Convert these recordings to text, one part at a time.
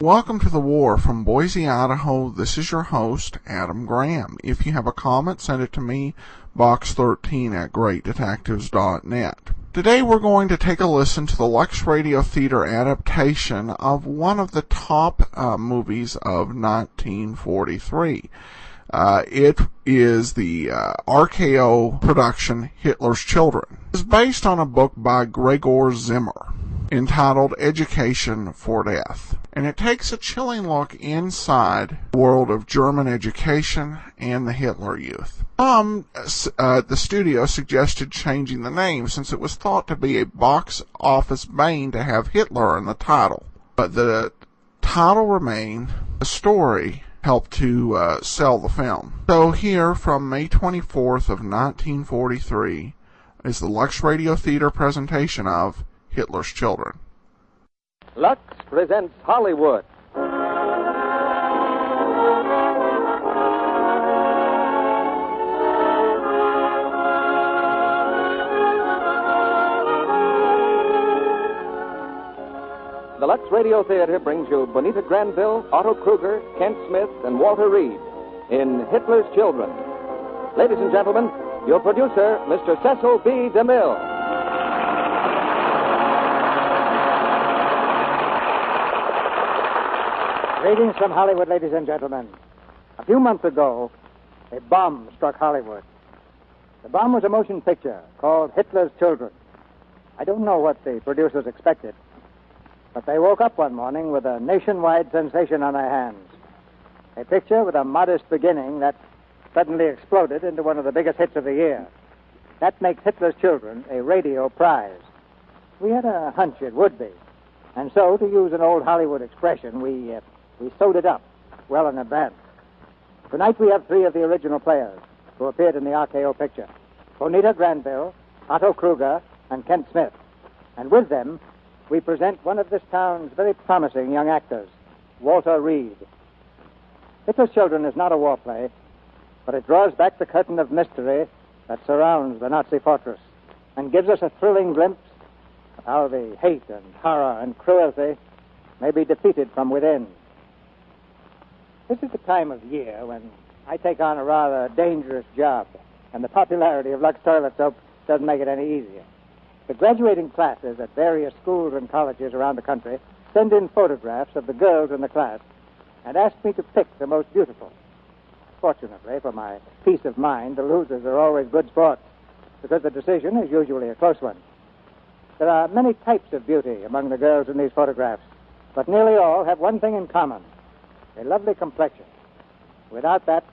Welcome to The War from Boise, Idaho. This is your host, Adam Graham. If you have a comment, send it to me, box13@greatdetectives.net. Today we're going to take a listen to the Lux Radio Theatre adaptation of one of the top movies of 1943. It is the RKO production, Hitler's Children. It is based on a book by Gregor Zimmer entitled Education for Death. And it takes a chilling look inside the world of German education and the Hitler Youth. The studio suggested changing the name since it was thought to be a box office bane to have Hitler in the title. But the title remained, the story helped to sell the film. So here, from May 24th of 1943, is the Lux Radio Theatre presentation of Hitler's Children. Lux presents Hollywood. The Lux Radio Theatre brings you Bonita Granville, Otto Kruger, Kent Smith, and Walter Reed in Hitler's Children. Ladies and gentlemen, your producer, Mr. Cecil B. DeMille. Greetings from Hollywood, ladies and gentlemen. A few months ago, a bomb struck Hollywood. The bomb was a motion picture called Hitler's Children. I don't know what the producers expected, but they woke up one morning with a nationwide sensation on their hands. A picture with a modest beginning that suddenly exploded into one of the biggest hits of the year. That makes Hitler's Children a radio prize. We had a hunch it would be. And so, to use an old Hollywood expression, we sewed it up well in advance. Tonight we have three of the original players who appeared in the RKO picture: Bonita Granville, Otto Kruger, and Kent Smith. And with them, we present one of this town's very promising young actors, Walter Reed. Hitler's Children is not a war play, but it draws back the curtain of mystery that surrounds the Nazi fortress and gives us a thrilling glimpse of how the hate and horror and cruelty may be defeated from within. This is the time of year when I take on a rather dangerous job, and the popularity of Lux toilet soap doesn't make it any easier. The graduating classes at various schools and colleges around the country send in photographs of the girls in the class and ask me to pick the most beautiful. Fortunately, for my peace of mind, the losers are always good sports, because the decision is usually a close one. There are many types of beauty among the girls in these photographs, but nearly all have one thing in common: a lovely complexion. Without that,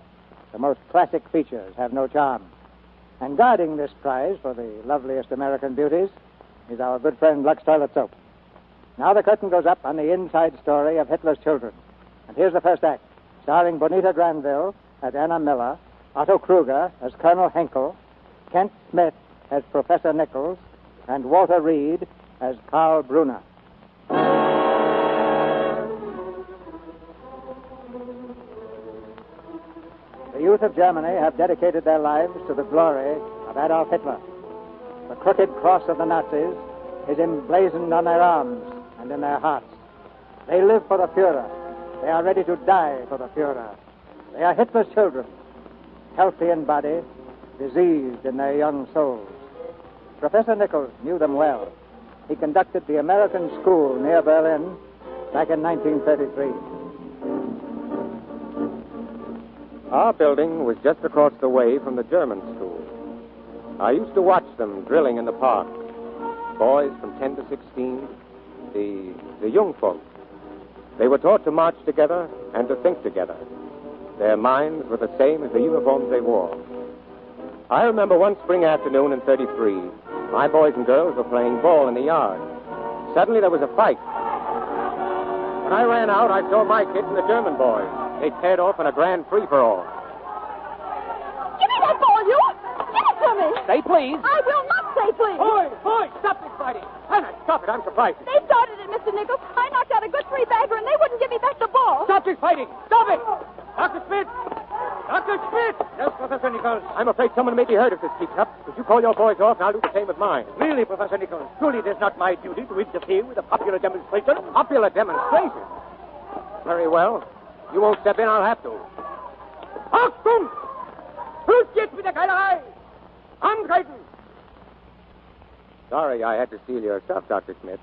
the most classic features have no charm. And guarding this prize for the loveliest American beauties is our good friend Lux Toilet Soap. Now the curtain goes up on the inside story of Hitler's Children. And here's the first act, starring Bonita Granville as Anna Miller, Otto Kruger as Colonel Henkel, Kent Smith as Professor Nichols, and Walter Reed as Karl Brunner. The youth of Germany have dedicated their lives to the glory of Adolf Hitler. The crooked cross of the Nazis is emblazoned on their arms and in their hearts. They live for the Führer. They are ready to die for the Führer. They are Hitler's children, healthy in body, diseased in their young souls. Professor Nichols knew them well. He conducted the American school near Berlin back in 1933. Our building was just across the way from the German school. I used to watch them drilling in the park. Boys from 10 to 16, the young folk. They were taught to march together and to think together. Their minds were the same as the uniforms they wore. I remember one spring afternoon in 33, my boys and girls were playing ball in the yard. Suddenly there was a fight. When I ran out, I saw my kids and the German boys. They paired off in a grand free-for-all. Give me that ball, you! Give it to me! Say please. I will not say please! Boy, stop this fighting. Hannah, stop it, I'm surprised. They started it, Mr. Nichols. I knocked out a good three-bagger, and they wouldn't give me back the ball. Stop this fighting. Stop it. Dr. Smith. Dr. Smith! Yes, Professor Nichols. I'm afraid someone may be hurt if this keeps up. Would you call your boys off, and I'll do the same with mine. Really, Professor Nichols, truly it is not my duty to interfere with a popular demonstration. Popular demonstration? Very well. You won't step in, I'll have to. Achtung! Schluss jetzt mit der Keilerei! Antreten! Sorry I had to steal your stuff, Dr. Smith.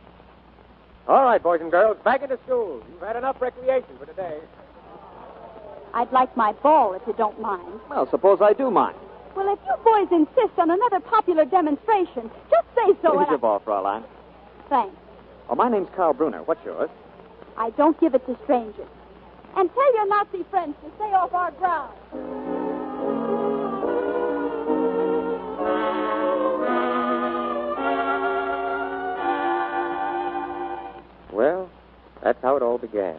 All right, boys and girls, back into school. You've had enough recreation for today. I'd like my ball, if you don't mind. Well, suppose I do mind. Well, if you boys insist on another popular demonstration, just say so. Here's your ball, Fraulein. Thanks. Oh, my name's Carl Bruner. What's yours? I don't give it to strangers. And tell your Nazi friends to stay off our ground. Well, that's how it all began.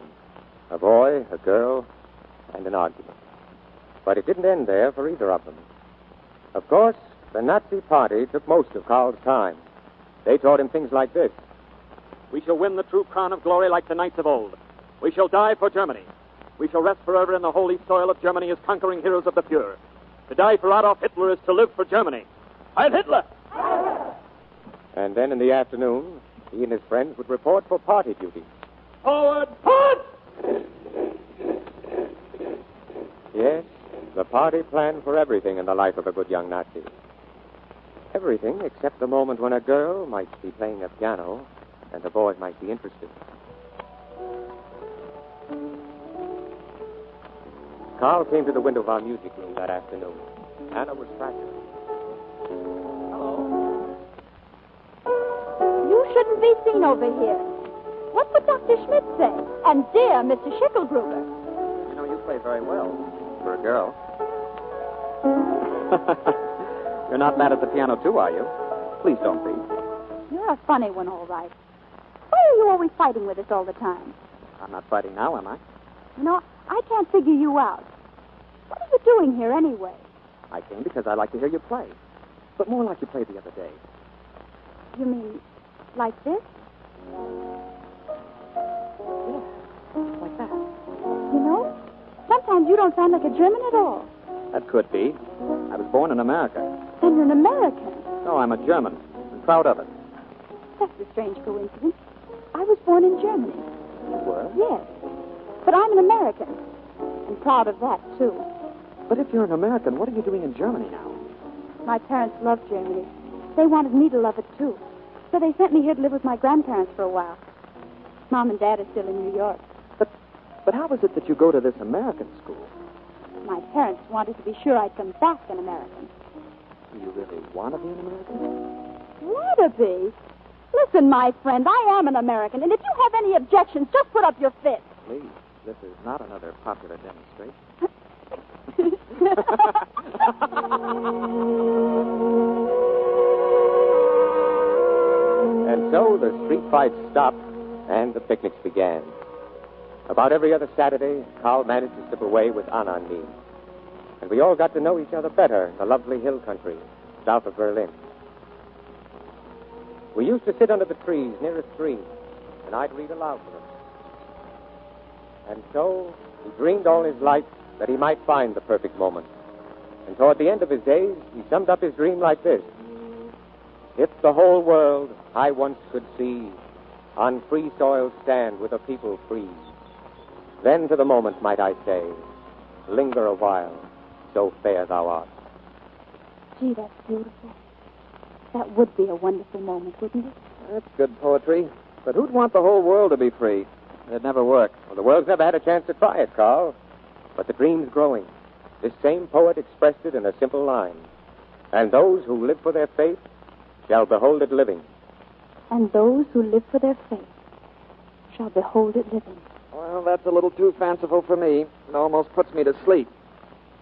A boy, a girl, and an argument. But it didn't end there for either of them. Of course, the Nazi Party took most of Karl's time. They taught him things like this. We shall win the true crown of glory like the knights of old. We shall die for Germany. We shall rest forever in the holy soil of Germany as conquering heroes of the pure. To die for Adolf Hitler is to live for Germany. Heil Hitler! And then in the afternoon, he and his friends would report for party duty. Forward! Forward! Yes, the party planned for everything in the life of a good young Nazi. Everything except the moment when a girl might be playing a piano and the boy might be interested. Karl came to the window of our music room that afternoon. Anna was practicing. Hello. You shouldn't be seen over here. What would Dr. Schmidt say? And dear Mr. Schickelgruber. You know, you play very well for a girl. You're not mad at the piano, too, are you? Please don't be. You're a funny one, all right. Why are you always fighting with us all the time? I'm not fighting now, am I? You know, I can't figure you out. What are you doing here anyway? I came because I like to hear you play. But more like you played the other day. You mean like this? Yeah, like that. You know, sometimes you don't sound like a German at all. That could be. I was born in America. Then you're an American. No, I'm a German. I'm proud of it. That's a strange coincidence. I was born in Germany. You were? Yes. But I'm an American. And proud of that, too. But if you're an American, what are you doing in Germany now? My parents loved Germany. They wanted me to love it, too. So they sent me here to live with my grandparents for a while. Mom and Dad are still in New York. But how is it that you go to this American school? My parents wanted to be sure I'd come back an American. Do you really want to be an American? Want to be? Listen, my friend, I am an American, and if you have any objections, just put up your fist. Please, this is not another popular demonstration. And so the street fights stopped and the picnics began. About every other Saturday, Karl managed to slip away with Anna and me. And we all got to know each other better in the lovely hill country south of Berlin. We used to sit under the trees near a stream, and I'd read aloud to them. And so he dreamed all his life that he might find the perfect moment. And toward the end of his days, he summed up his dream like this. If the whole world I once could see on free soil stand with a people free, then to the moment might I say, linger a while, so fair thou art. Gee, that's beautiful. That would be a wonderful moment, wouldn't it? That's good poetry. But who'd want the whole world to be free? It'd never work. Well, the world's never had a chance to try it, Karl. But the dream's growing. This same poet expressed it in a simple line. And those who live for their faith shall behold it living. And those who live for their faith shall behold it living. Well, that's a little too fanciful for me. It almost puts me to sleep.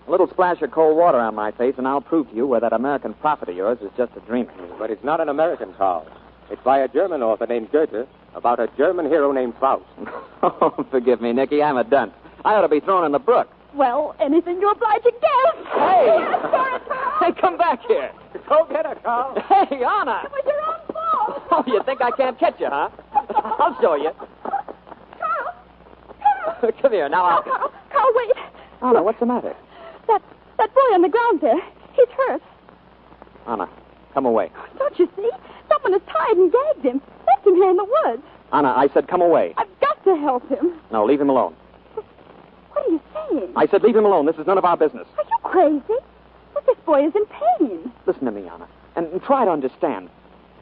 A little splash of cold water on my face, and I'll prove to you where that American prophet of yours is just a dream. But it's not an American, Karl. It's by a German author named Goethe about a German hero named Faust. Oh, forgive me, Nicky. I'm a dunce. I ought to be thrown in the brook. Well, anything you oblige a guest. Hey! Sorry, Carl. Hey, come back here. Go get her, Karl. Hey, Anna. It was your own fault. Oh, you think I can't catch you, huh? I'll show you. Carl. Come here. Now, Carl, wait. Anna, what's the matter? That boy on the ground there. He's hurt. Anna, come away. Don't you see? Someone has tied and gagged him. Left him here in the woods. Anna, I said come away. I've got to help him. No, leave him alone. saying? I said leave him alone. This is none of our business. Are you crazy? But this boy is in pain. Listen to me, Anna, and try to understand.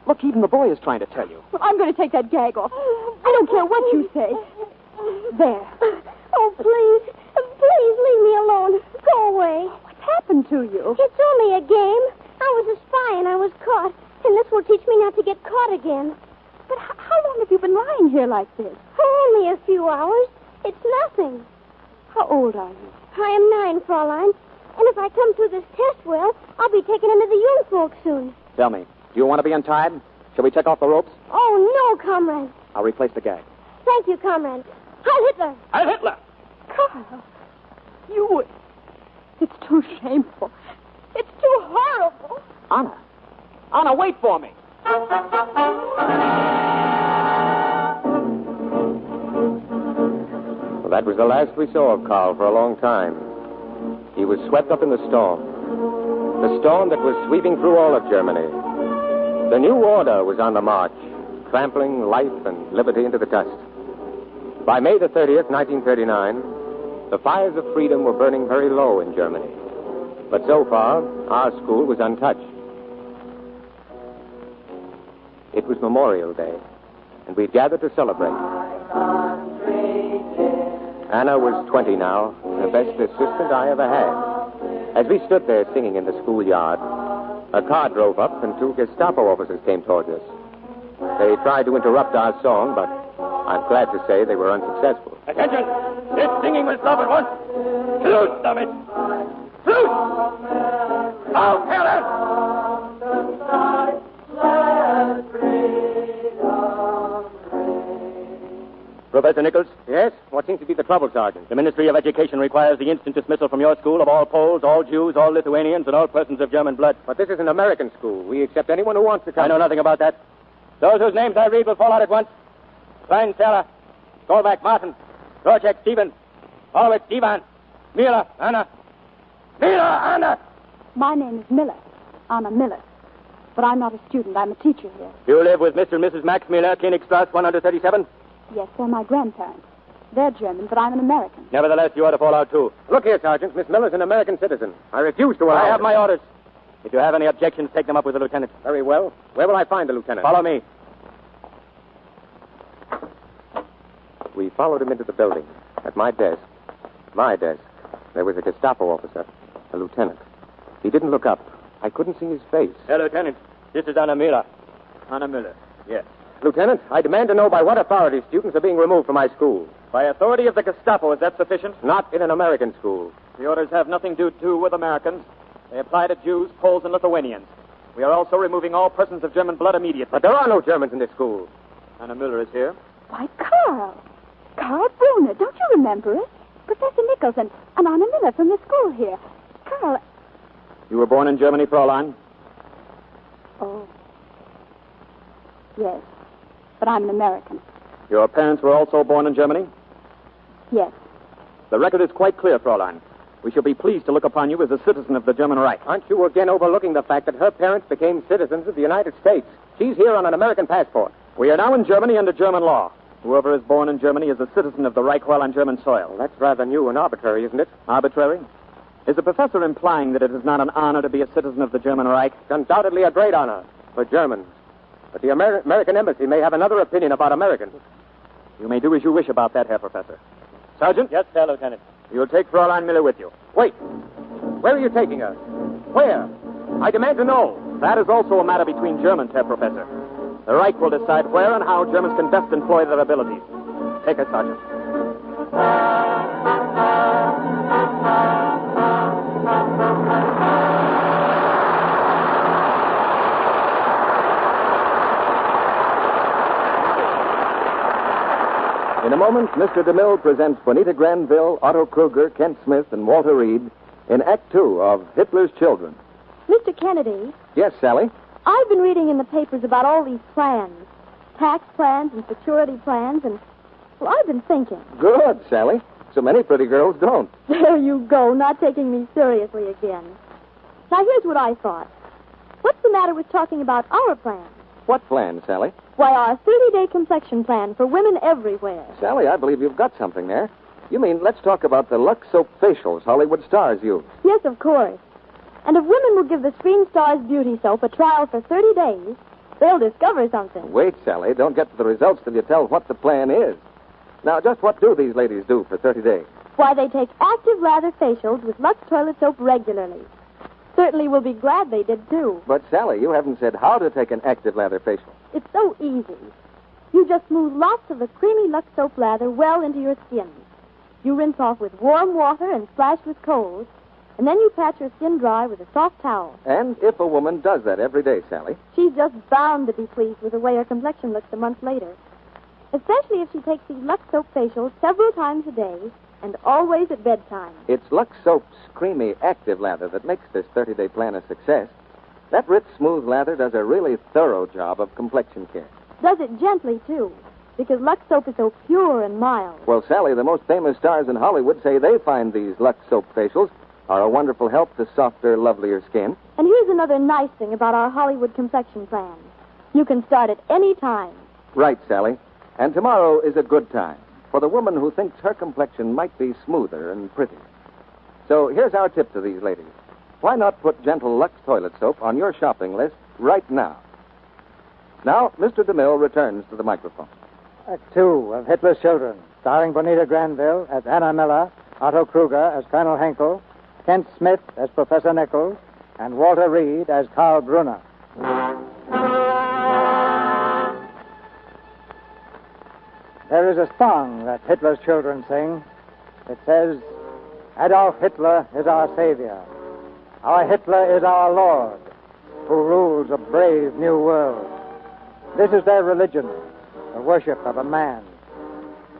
Look, even the boy is trying to tell you. Well, I'm going to take that gag off. I don't care what you say. There. Oh, please. Please leave me alone. Go away. What's happened to you? It's only a game. I was a spy and I was caught. And this will teach me not to get caught again. But how long have you been lying here like this? Only a few hours. It's nothing. How old are you? I am 9, Fraulein. And if I come through this test well, I'll be taken into the young folks soon. Tell me, do you want to be untied? Shall we take off the ropes? Oh, no, comrade. I'll replace the gag. Thank you, comrade. Heil Hitler. Heil Hitler! Carl, you would... It's too shameful. It's too horrible. Anna, wait for me. Well, that was the last we saw of Karl for a long time. He was swept up in the storm. The storm that was sweeping through all of Germany. The new order was on the march, trampling life and liberty into the dust. By May the 30th, 1939, the fires of freedom were burning very low in Germany. But so far, our school was untouched. It was Memorial Day, and we'd gathered to celebrate. Anna was 20 now, the best assistant I ever had. As we stood there singing in the schoolyard, a car drove up and 2 Gestapo officers came towards us. They tried to interrupt our song, but I'm glad to say they were unsuccessful. Attention! This singing will stop at once. Salute, damn it! Salute! Now, Taylor! Professor Nichols? Yes? What seems to be the trouble, Sergeant? The Ministry of Education requires the instant dismissal from your school of all Poles, all Jews, all Lithuanians, and all persons of German blood. But this is an American school. We accept anyone who wants to come. I know nothing about that. Those whose names I read will fall out at once. Klein, Taylor, Stolbach, Martin, Dorchek, Stevens, Horowitz, Ivan, Miller, Anna. Miller, Anna! My name is Miller. Anna Miller. But I'm not a student. I'm a teacher here. You live with Mr. and Mrs. Max Miller, Königstrasse 137? Yes, they're my grandparents. They're German, but I'm an American. Nevertheless, you ought to fall out, too. Look here, Sergeant. Miss Miller's an American citizen. I refuse to allow I have my orders. If you have any objections, take them up with the lieutenant. Very well. Where will I find the lieutenant? Follow me. We followed him into the building. At my desk, there was a Gestapo officer, a lieutenant. He didn't look up. I couldn't see his face. Hey, Lieutenant, this is Anna Miller. Anna Miller, yes. Lieutenant, I demand to know by what authority students are being removed from my school. By authority of the Gestapo, is that sufficient? Not in an American school. The orders have nothing to do with Americans. They apply to Jews, Poles, and Lithuanians. We are also removing all persons of German blood immediately. But there are no Germans in this school. Anna Miller is here. Why, Carl. Carl Bruner. Don't you remember it? Professor Nichols and Anna Miller from the school here. Carl. You were born in Germany, Fraulein? Oh. Yes. But I'm an American. Your parents were also born in Germany? Yes. The record is quite clear, Fraulein. We shall be pleased to look upon you as a citizen of the German Reich. Aren't you again overlooking the fact that her parents became citizens of the United States? She's here on an American passport. We are now in Germany under German law. Whoever is born in Germany is a citizen of the Reich while on German soil. Well, that's rather new and arbitrary, isn't it? Arbitrary? Is the professor implying that it is not an honor to be a citizen of the German Reich? It's undoubtedly a great honor for Germans. But the American embassy may have another opinion about Americans. You may do as you wish about that, Herr Professor. Sergeant? Yes, sir, Lieutenant. You'll take Fraulein Miller with you. Wait. Where are you taking her? Where? I demand to know. That is also a matter between Germans, Herr Professor. The Reich will decide where and how Germans can best employ their abilities. Take her, Sergeant. In a moment, Mr. DeMille presents Bonita Granville, Otto Kruger, Kent Smith, and Walter Reed in Act Two of Hitler's Children. Mr. Kennedy, Yes, Sally? I've been reading in the papers about all these plans. Tax plans and security plans, and, well, I've been thinking. Good, Sally. So many pretty girls don't. There you go, not taking me seriously again. Now, here's what I thought. What's the matter with talking about our plans? What plan, Sally? Why, our 30-day complexion plan for women everywhere. Sally, I believe you've got something there. You mean, let's talk about the Lux Soap facials Hollywood stars use. Yes, of course. And if women will give the Screen Stars Beauty Soap a trial for 30 days, they'll discover something. Wait, Sally. Don't get to the results till you tell what the plan is. Now, just what do these ladies do for 30 days? Why, they take active lather facials with Lux toilet soap regularly. Certainly will be glad they did, too. But, Sally, you haven't said how to take an active lather facial. It's so easy. You just smooth lots of the creamy Lux soap lather well into your skin. You rinse off with warm water and splash with cold, and then you pat your skin dry with a soft towel. And if a woman does that every day, Sally? She's just bound to be pleased with the way her complexion looks a month later. Especially if she takes these Lux soap facials several times a day and always at bedtime. It's Lux Soap's creamy active lather that makes this 30-day plan a success. That rich, smooth lather does a really thorough job of complexion care. Does it gently, too, because Lux soap is so pure and mild. Well, Sally, the most famous stars in Hollywood say they find these Lux Soap facials are a wonderful help to softer, lovelier skin. And here's another nice thing about our Hollywood complexion plan. You can start at any time. Right, Sally. And tomorrow is a good time for the woman who thinks her complexion might be smoother and prettier. So here's our tip to these ladies. Why not put gentle Lux toilet soap on your shopping list right now? Now, Mr. DeMille returns to the microphone. Act 2 of Hitler's Children, starring Bonita Granville as Anna Miller, Otto Kruger as Colonel Henkel, Kent Smith as Professor Nichols, and Walter Reed as Karl Brunner. There is a song that Hitler's children sing. It says, Adolf Hitler is our savior. Our Hitler is our Lord, who rules a brave new world. This is their religion, the worship of a man.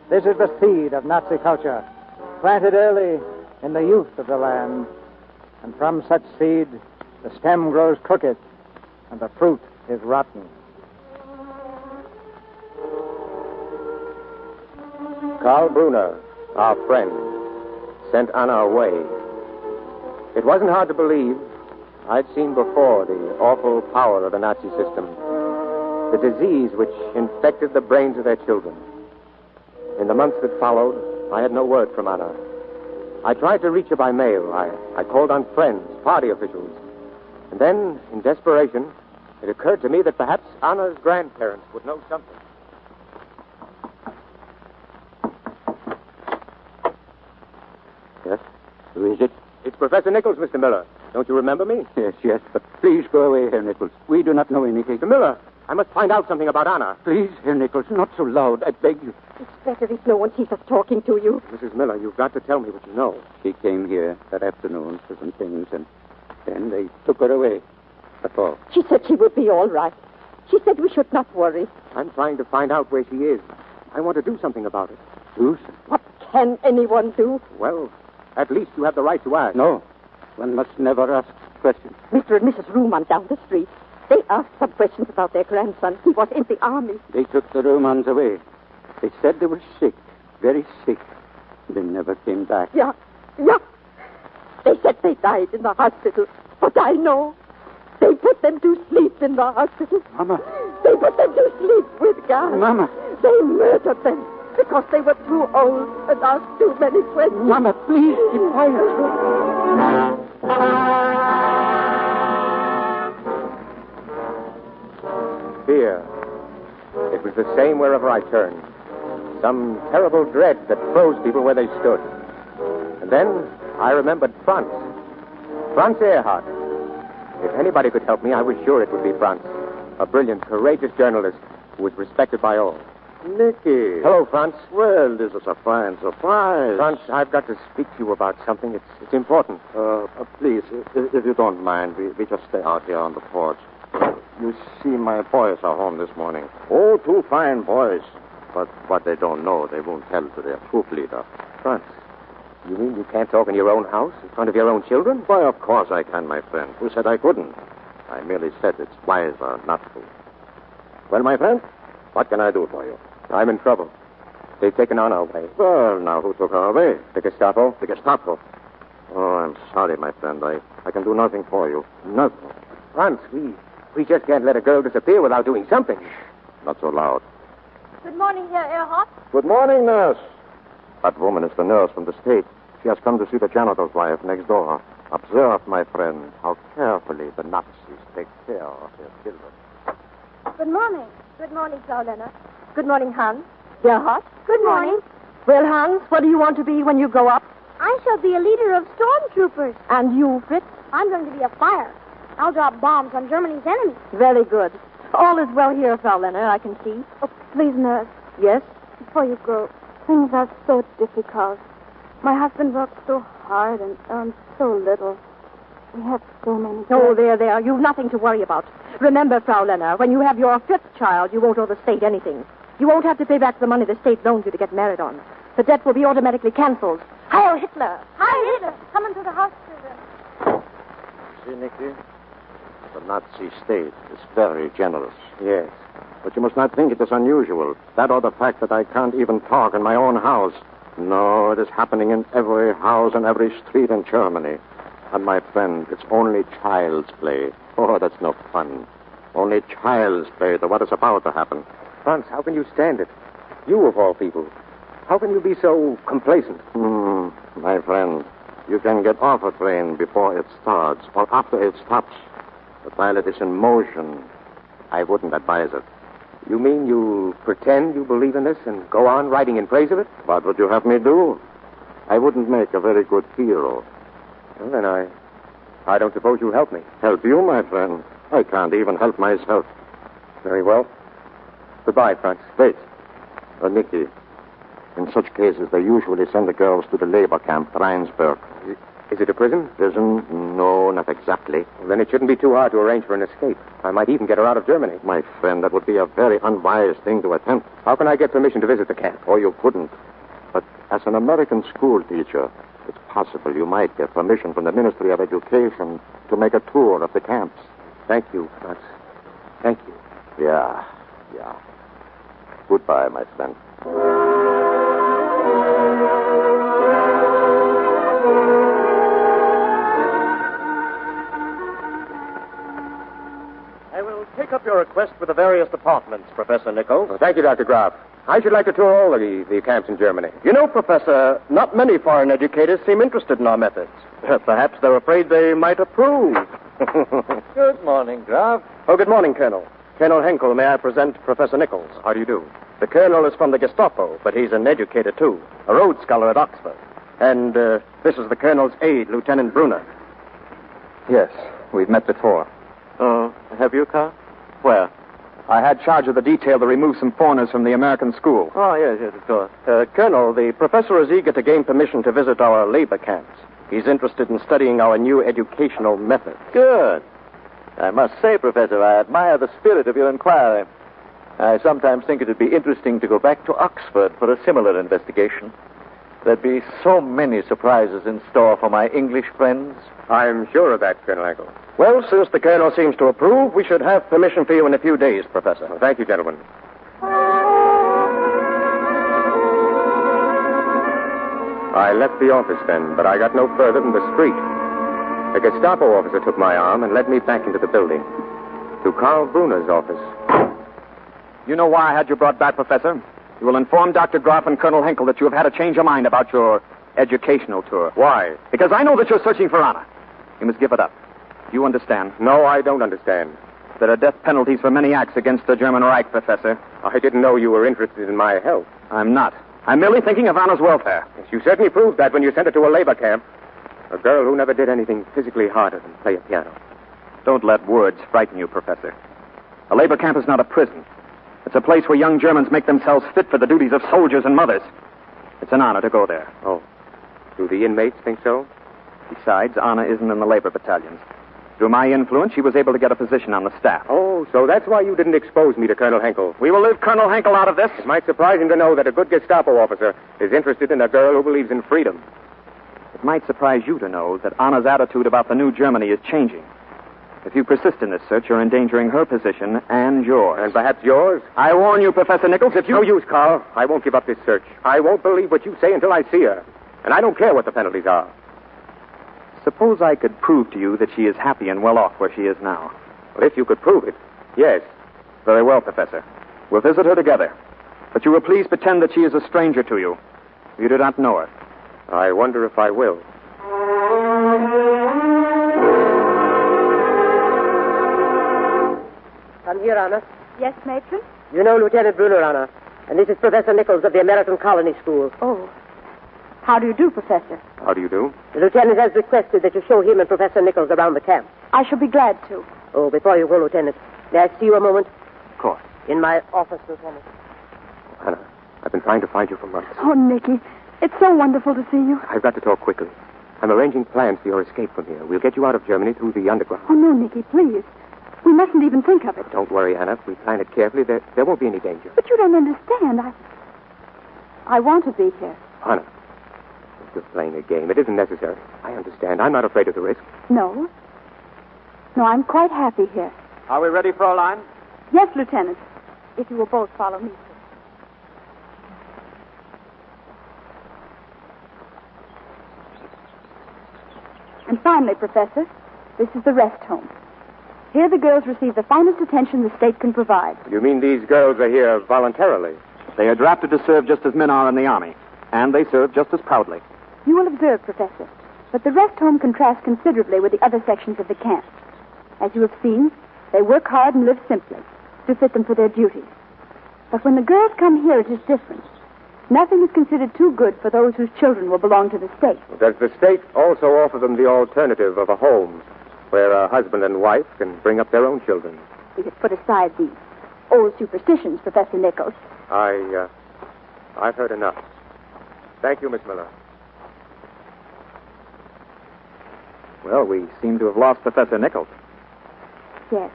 This is the seed of Nazi culture, planted early in the youth of the land. And from such seed, the stem grows crooked, and the fruit is rotten. Karl Brunner, our friend, sent Anna away. It wasn't hard to believe. I'd seen before the awful power of the Nazi system, the disease which infected the brains of their children. In the months that followed, I had no word from Anna. I tried to reach her by mail. I called on friends, party officials. And then, in desperation, it occurred to me that perhaps Anna's grandparents would know something. Yes? Who is it? It's Professor Nichols, Mr. Miller. Don't you remember me? Yes, but please go away, Herr Nichols. We do not know anything. Mr. Miller, I must find out something about Anna. Please, Herr Nichols, not so loud, I beg you. It's better if no one sees us talking to you. Mrs. Miller, you've got to tell me what you know. She came here that afternoon for some things, and then they took her away. That's all. She said she would be all right. She said we should not worry. I'm trying to find out where she is. I want to do something about it. Do? What can anyone do? Well, at least you have the right to ask. No, one must never ask questions. Mr. and Mrs. Ruhmann down the street. They asked some questions about their grandson. He was in the army. They took the Ruhmanns away. They said they were sick, very sick. They never came back. Yeah. They said they died in the hospital. But I know. They put them to sleep in the hospital. Mama. They put them to sleep with gas. Mama. They murdered them because they were too old and asked too many questions. Mama, please keep quiet. Fear. It was the same wherever I turned. Some terrible dread that froze people where they stood. And then I remembered Franz. Franz Erhardt. If anybody could help me, I was sure it would be Franz. A brilliant, courageous journalist who was respected by all. Nicky. Hello, Franz. Well, this is a fine surprise. Franz, I've got to speak to you about something. It's important. Please, if you don't mind, we just stay out here on the porch. You see, my boys are home this morning. Oh, two fine boys. But what they don't know, they won't tell to their troop leader. Franz, you mean you can't talk in your own house, in front of your own children? Why, of course I can, my friend. Who said I couldn't? I merely said it's wiser not to. Well, my friend, what can I do for you? I'm in trouble. They've taken Anna away. Well, now, who took her away? The Gestapo. The Gestapo. Oh, I'm sorry, my friend. I can do nothing for you. Nothing. Franz, we just can't let a girl disappear without doing something. Not so loud. Good morning, Herr Erhardt. Good morning, nurse. That woman is the nurse from the state. She has come to see the janitor's wife next door. Observe, my friend, how carefully the Nazis take care of their children. Good morning. Good morning, Frau Lenner. Good morning, Hans. Gerhard. Good morning. Well, Hans, what do you want to be when you grow up? I shall be a leader of stormtroopers. And you, Fritz? I'm going to be a fighter. I'll drop bombs on Germany's enemies. Very good. All is well here, Frau Lenner, I can see. Oh, please, nurse, Yes? before you go, things are so difficult. My husband works so hard and earns so little. We have so many... Oh, there. You've nothing to worry about. Remember, Frau Lenner, when you have your 5th child, you won't owe the state anything. You won't have to pay back the money the state loaned you to get married on. The debt will be automatically canceled. Heil Hitler! Hi, Hitler. Come into the house, children. See, Nicky? The Nazi state is very generous. Yes. But you must not think it is unusual. That or the fact that I can't even talk in my own house. No, it is happening in every house and every street in Germany. And my friend, it's only child's play. Oh, that's no fun. Only child's play to what is about to happen. Franz, how can you stand it? You, of all people. How can you be so complacent? My friend, you can get off a train before it starts or after it stops. But while it is in motion, I wouldn't advise it. You mean you pretend you believe in this and go on writing in praise of it? What would you have me do? I wouldn't make a very good hero. Well, then I don't suppose you'll help me. Help you, my friend? I can't even help myself. Very well. Goodbye, Franz. Wait. Nicky, in such cases, they usually send the girls to the labor camp, Rheinsberg. Is it a prison? Prison? No, not exactly. Well, then it shouldn't be too hard to arrange for an escape. I might even get her out of Germany. My friend, that would be a very unwise thing to attempt. How can I get permission to visit the camp? Oh, you couldn't. But as an American school teacher, it's possible you might get permission from the Ministry of Education to make a tour of the camps. Thank you, Franz. Thank you. Yeah. Goodbye, my friend. I will take up your request with the various departments, Professor Nichols. Well, thank you, Dr. Graf. I should like to tour all the camps in Germany. You know, Professor, not many foreign educators seem interested in our methods. Perhaps they're afraid they might approve. Good morning, Graf. Oh, good morning, Colonel. Colonel Henkel, may I present Professor Nichols? How do you do? The Colonel is from the Gestapo, but he's an educator, too. A Rhodes Scholar at Oxford. And this is the Colonel's aide, Lieutenant Brunner. Yes, we've met before. Oh, have you, Carl? Where? I had charge of the detail to remove some foreigners from the American school. Oh, yes, of course. Colonel, the professor is eager to gain permission to visit our labor camps. He's interested in studying our new educational methods. Good. I must say, Professor, I admire the spirit of your inquiry. I sometimes think it would be interesting to go back to Oxford for a similar investigation. There'd be so many surprises in store for my English friends. I'm sure of that, Colonel Henkel. Well, since the Colonel seems to approve, we should have permission for you in a few days, Professor. Well, thank you, gentlemen. I left the office then, but I got no further than the street. A Gestapo officer took my arm and led me back into the building, to Karl Brunner's office. You know why I had you brought back, Professor? You will inform Dr. Graf and Colonel Henkel that you have had a change of mind about your educational tour. Why? Because I know that you're searching for honor. You must give it up. Do you understand? No, I don't understand. There are death penalties for many acts against the German Reich, Professor. I didn't know you were interested in my health. I'm not. I'm merely thinking of honor's welfare. Yes, you certainly proved that when you sent her to a labor camp. A girl who never did anything physically harder than play a piano. Don't let words frighten you, Professor. A labor camp is not a prison. It's a place where young Germans make themselves fit for the duties of soldiers and mothers. It's an honor to go there. Oh. Do the inmates think so? Besides, Anna isn't in the labor battalions. Through my influence, she was able to get a position on the staff. Oh, so that's why you didn't expose me to Colonel Henkel. We will leave Colonel Henkel out of this. It might surprise him to know that a good Gestapo officer is interested in a girl who believes in freedom. It might surprise you to know that Anna's attitude about the new Germany is changing. If you persist in this search, you're endangering her position and yours. And perhaps yours? I warn you, Professor Nichols, if you... No use, Carl. I won't give up this search. I won't believe what you say until I see her. And I don't care what the penalties are. Suppose I could prove to you that she is happy and well off where she is now. Well, if you could prove it, yes. Very well, Professor. We'll visit her together. But you will please pretend that she is a stranger to you. You do not know her. I wonder if I will. Come here, Anna. Yes, Matron? You know Lieutenant Brunner, Anna. And this is Professor Nichols of the American Colony School. Oh. How do you do, Professor? How do you do? The lieutenant has requested that you show him and Professor Nichols around the camp. I shall be glad to. Oh, before you go, Lieutenant, may I see you a moment? Of course. In my office, Lieutenant. Hannah, I've been trying to find you for months. Oh, Nicky, it's so wonderful to see you. I've got to talk quickly. I'm arranging plans for your escape from here. We'll get you out of Germany through the underground. Oh, no, Nicky, please. We mustn't even think of it. Don't worry, Hannah. If we plan it carefully, there won't be any danger. But you don't understand. I want to be here. Hannah, you're just playing a game. It isn't necessary. I understand. I'm not afraid of the risk. No. No, I'm quite happy here. Are we ready, Fraulein? Yes, Lieutenant. If you will both follow me. And finally, Professor, this is the rest home. Here the girls receive the finest attention the state can provide. You mean these girls are here voluntarily? They are drafted to serve just as men are in the Army, and they serve just as proudly. You will observe, Professor, that the rest home contrasts considerably with the other sections of the camp. As you have seen, they work hard and live simply to fit them for their duties. But when the girls come here, it is different. Nothing is considered too good for those whose children will belong to the state. Does the state also offer them the alternative of a home where a husband and wife can bring up their own children? We have put aside the old superstitions, Professor Nichols. I've heard enough. Thank you, Miss Miller. Well, we seem to have lost Professor Nichols. Yes.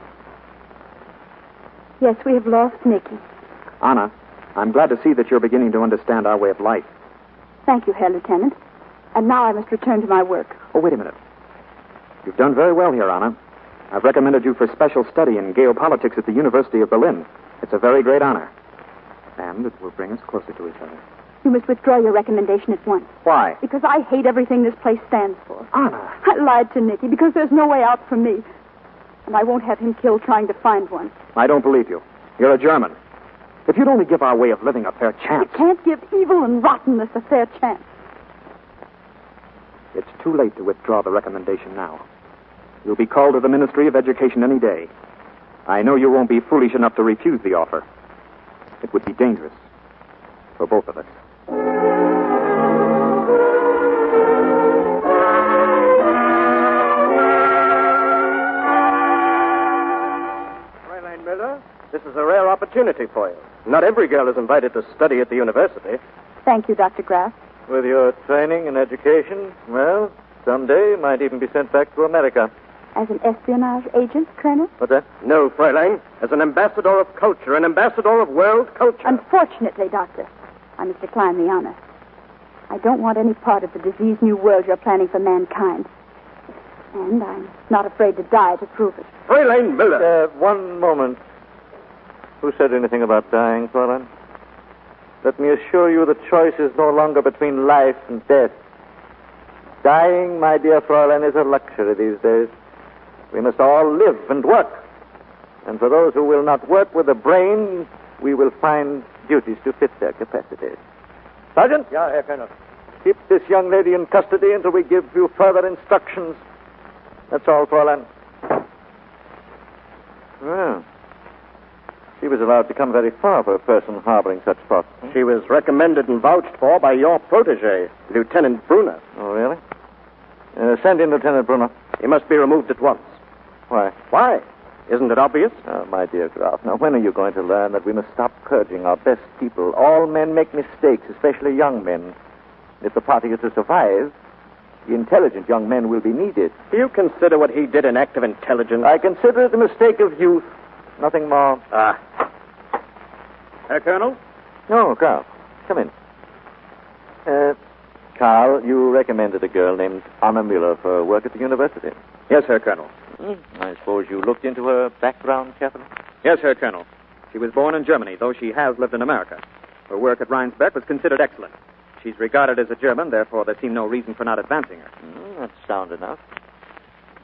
Yes, we have lost Nicky. Anna, I'm glad to see that you're beginning to understand our way of life. Thank you, Herr Lieutenant. And now I must return to my work. Oh, wait a minute. You've done very well here, Anna. I've recommended you for special study in geopolitics at the University of Berlin. It's a very great honor. And it will bring us closer to each other. You must withdraw your recommendation at once. Why? Because I hate everything this place stands for. Anna. I lied to Nicky because there's no way out for me. And I won't have him killed trying to find one. I don't believe you. You're a German. If you'd only give our way of living a fair chance. You can't give evil and rottenness a fair chance. It's too late to withdraw the recommendation now. You'll be called to the Ministry of Education any day. I know you won't be foolish enough to refuse the offer. It would be dangerous for both of us. Fräulein Miller, this is a rare opportunity for you. Not every girl is invited to study at the university. Thank you, Dr. Graff. With your training and education, well, someday you might even be sent back to America. As an espionage agent, Colonel? What's that? No, Fräulein. As an ambassador of culture, an ambassador of world culture. Unfortunately, Doctor, I must decline the honor. I don't want any part of the diseased new world you're planning for mankind. And I'm not afraid to die to prove it. Fräulein Miller! One moment. Who said anything about dying, Fräulein? Let me assure you the choice is no longer between life and death. Dying, my dear Fräulein, is a luxury these days. We must all live and work. And for those who will not work with the brain, we will find duties to fit their capacities. Sergeant? Yeah, Herr Colonel. Keep this young lady in custody until we give you further instructions. That's all, Fräulein. Well, she was allowed to come very far for a person harboring such thoughts. She was recommended and vouched for by your protege, Lieutenant Brunner. Oh, really? Send in Lieutenant Brunner. He must be removed at once. Why? Why? Isn't it obvious? Oh, my dear Graf, now when are you going to learn that we must stop purging our best people? All men make mistakes, especially young men. If the party is to survive, the intelligent young men will be needed. Do you consider what he did an act of intelligence? I consider it a mistake of youth. Nothing more. Herr Colonel? No, Carl. Come in. Carl, you recommended a girl named Anna Miller for work at the university. Yes, Herr Colonel. I suppose you looked into her background carefully? Yes, Herr Colonel. She was born in Germany, though she has lived in America. Her work at Rheinsberg was considered excellent. She's regarded as a German, therefore there seemed no reason for not advancing her. That's sound enough.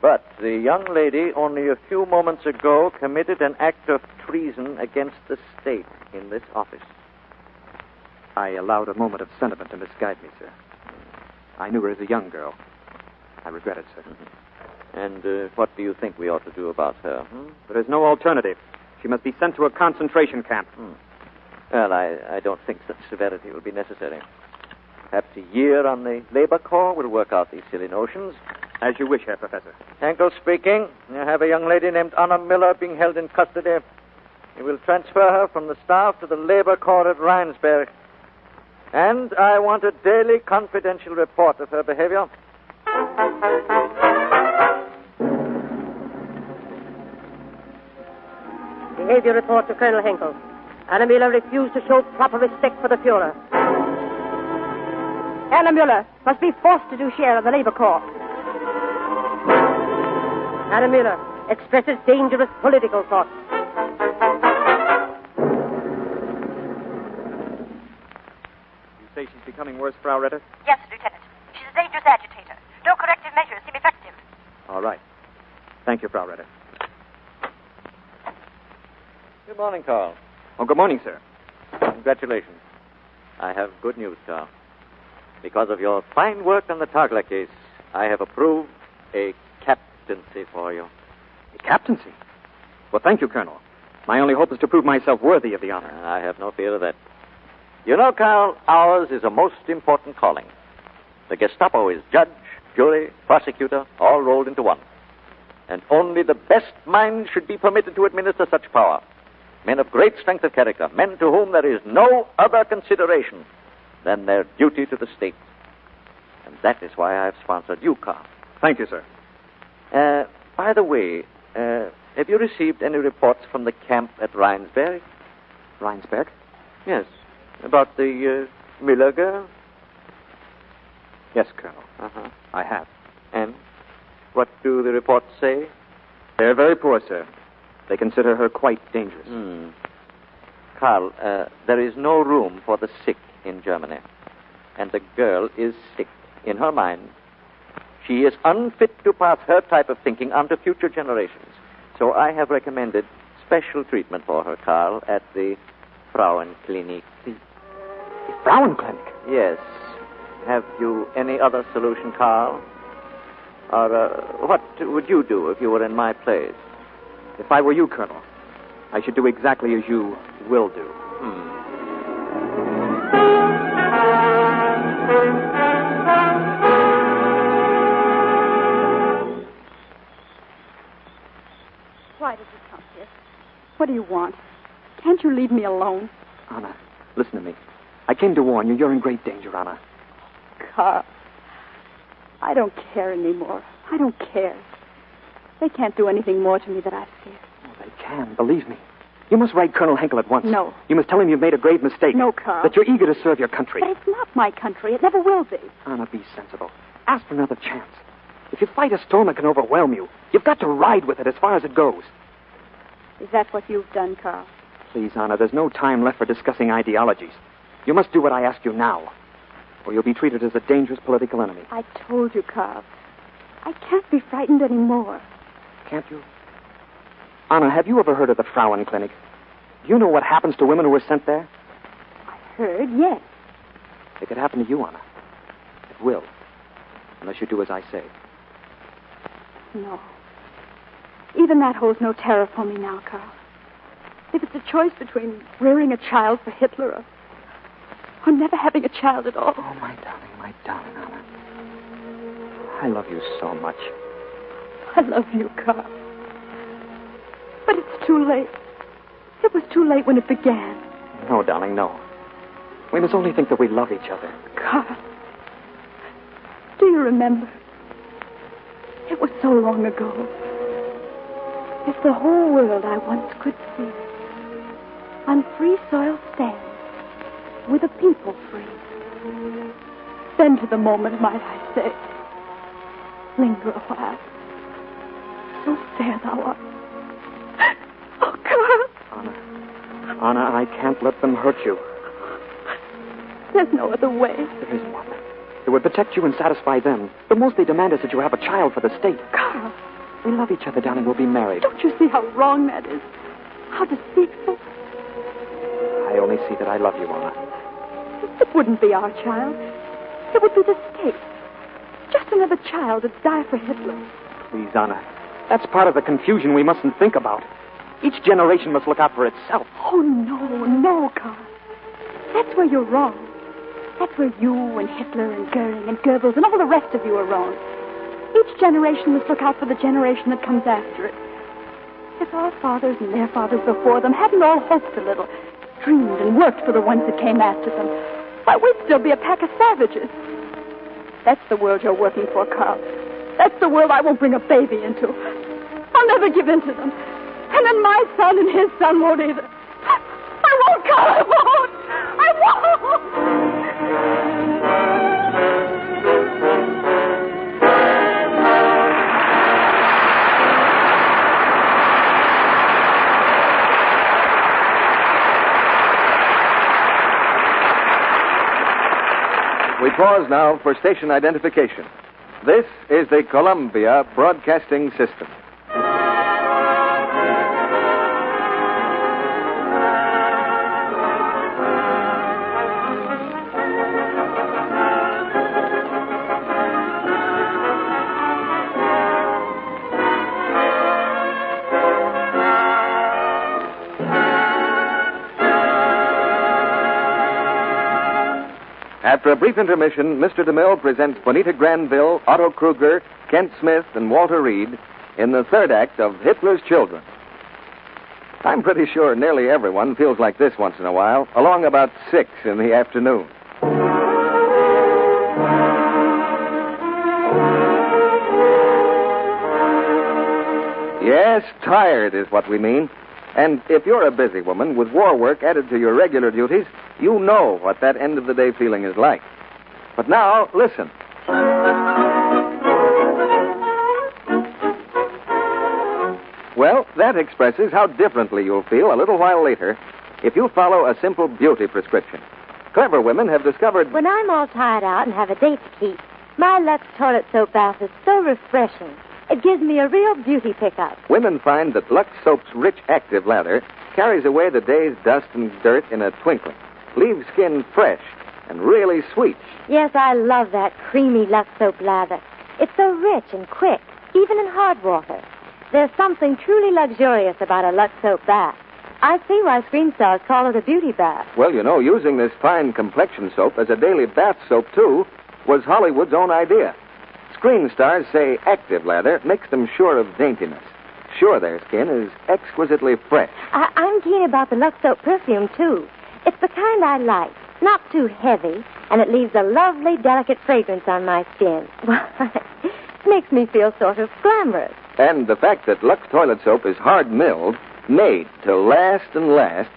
But the young lady, only a few moments ago, committed an act of treason against the state in this office. I allowed a moment of sentiment to misguide me, sir. I knew her as a young girl. I regret it, sir. And what do you think we ought to do about her? There is no alternative. She must be sent to a concentration camp. Well, I don't think such severity will be necessary. Perhaps a year on the labor corps will work out these silly notions. As you wish, Herr Professor. Henkel speaking. You have a young lady named Anna Miller being held in custody. You will transfer her from the staff to the labor corps at Rheinsberg. And I want a daily confidential report of her behavior. Behavior report to Colonel Henkel. Anna Müller refused to show proper respect for the Fuhrer. Anna Müller must be forced to do share of the labor corps. Anna Müller expresses dangerous political thoughts. You say she's becoming worse, Frau Ritter? Yes, Lieutenant. She's a dangerous agitator. No corrective measures seem effective. All right. Thank you, Frau Ritter. Good morning, Carl. Oh, good morning, sir. Congratulations. I have good news, Carl. Because of your fine work on the Tagler case, I have approved a captaincy for you. A captaincy? Well, thank you, Colonel. My only hope is to prove myself worthy of the honor. I have no fear of that. You know, Carl, ours is a most important calling. The Gestapo is judge, jury, prosecutor, all rolled into one. And only the best minds should be permitted to administer such power. Men of great strength of character, men to whom there is no other consideration than their duty to the state. And that is why I have sponsored you, Carl. Thank you, sir. By the way, have you received any reports from the camp at Rheinsberg? Rheinsberg? Yes. About the Miller girl? Yes, Colonel. Uh-huh. I have. And what do the reports say? They're very poor, sir. They consider her quite dangerous. Carl, there is no room for the sick in Germany. And the girl is sick in her mind. She is unfit to pass her type of thinking on to future generations. So I have recommended special treatment for her, Carl, at the Frauenklinik. The Frauenklinik? Yes. Have you any other solution, Carl? Or what would you do if you were in my place? If I were you, Colonel, I should do exactly as you will do. Why did you come here? What do you want? Can't you leave me alone? Anna, listen to me. I came to warn you. You're in great danger, Anna. Carl, I don't care anymore. I don't care. They can't do anything more to me that I've feared. Oh, they can, believe me. You must write Colonel Henkel at once. No. You must tell him you've made a grave mistake. No, Carl. That you're eager to serve your country. But it's not my country. It never will be. Anna, be sensible. Ask for another chance. If you fight a storm that can overwhelm you, you've got to ride with it as far as it goes. Is that what you've done, Carl? Please, Anna, there's no time left for discussing ideologies. You must do what I ask you now, or you'll be treated as a dangerous political enemy. I told you, Carl. I can't be frightened anymore. Can't you? Anna, have you ever heard of the Frauenklinik? Do you know what happens to women who are sent there? I heard, yes. It could happen to you, Anna. It will. Unless you do as I say. No. Even that holds no terror for me now, Carl. If it's a choice between rearing a child for Hitler or never having a child at all. Oh, my darling, Anna. I love you so much. I love you, Carl. But it's too late. It was too late when it began. No, darling, no. We must only think that we love each other. Carl, do you remember? It was so long ago. If the whole world I once could see on free soil stands, with a people free, then to the moment might I say, linger a while. So fair thou art. Oh, Carl. Anna, I can't let them hurt you. There's no other way. There is one. It would protect you and satisfy them. The most they demand is that you have a child for the state. Carl. We love each other, darling. We'll be married. Don't you see how wrong that is? How deceitful? I only see that I love you, Anna. It wouldn't be our child. It would be the state's. Just another child to die for Hitler. Please, Anna. That's part of the confusion we mustn't think about. Each generation must look out for itself. Oh, no, Carl. That's where you're wrong. That's where you and Hitler and Goering and Goebbels and all the rest of you are wrong. Each generation must look out for the generation that comes after it. If our fathers and their fathers before them hadn't all hoped a little, dreamed and worked for the ones that came after them, why, we'd still be a pack of savages. That's the world you're working for, Carl. That's the world I won't bring a baby into. I'll never give in to them. And then my son and his son won't either. I won't, Carl, I won't! I won't! We pause now for station identification. This is the Columbia Broadcasting System. After a brief intermission, Mr. DeMille presents Bonita Granville, Otto Kruger, Kent Smith, and Walter Reed in the third act of Hitler's Children. I'm pretty sure nearly everyone feels like this once in a while, along about 6 in the afternoon. Yes, tired is what we mean. And if you're a busy woman with war work added to your regular duties, you know what that end-of-the-day feeling is like. But now, listen. Well, that expresses how differently you'll feel a little while later if you follow a simple beauty prescription. Clever women have discovered... When I'm all tired out and have a date to keep, my Lux toilet soap bath is so refreshing. It gives me a real beauty pickup. Women find that Lux Soap's rich active lather carries away the day's dust and dirt in a twinkling, leaves skin fresh and really sweet. Yes, I love that creamy Lux Soap lather. It's so rich and quick, even in hard water. There's something truly luxurious about a Lux Soap bath. I see why screen stars call it a beauty bath. Well, you know, using this fine complexion soap as a daily bath soap, too, was Hollywood's own idea. Screen stars say active lather makes them sure of daintiness, sure their skin is exquisitely fresh. I'm keen about the Lux Soap perfume, too. It's the kind I like, not too heavy, and it leaves a lovely, delicate fragrance on my skin. It makes me feel sort of glamorous. And the fact that Lux toilet soap is hard-milled, made to last and last,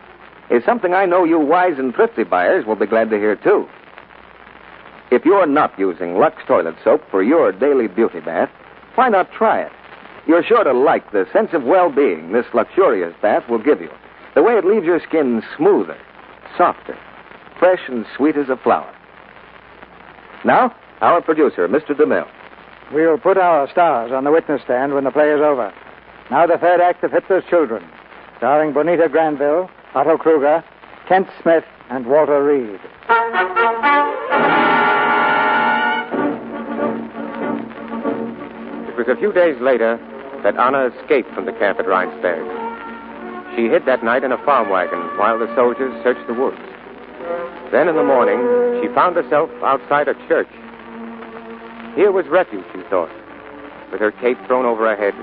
is something I know you wise and thrifty buyers will be glad to hear, too. If you're not using Lux toilet soap for your daily beauty bath, why not try it? You're sure to like the sense of well-being this luxurious bath will give you. The way it leaves your skin smoother, softer, fresh and sweet as a flower. Now, our producer, Mr. DeMille. We'll put our stars on the witness stand when the play is over. Now the third act of Hitler's Children, starring Bonita Granville, Otto Kruger, Kent Smith, and Walter Reed. It was a few days later that Anna escaped from the camp at Rheinsberg. She hid that night in a farm wagon while the soldiers searched the woods. Then in the morning, she found herself outside a church. Here was refuge, she thought. With her cape thrown over her head,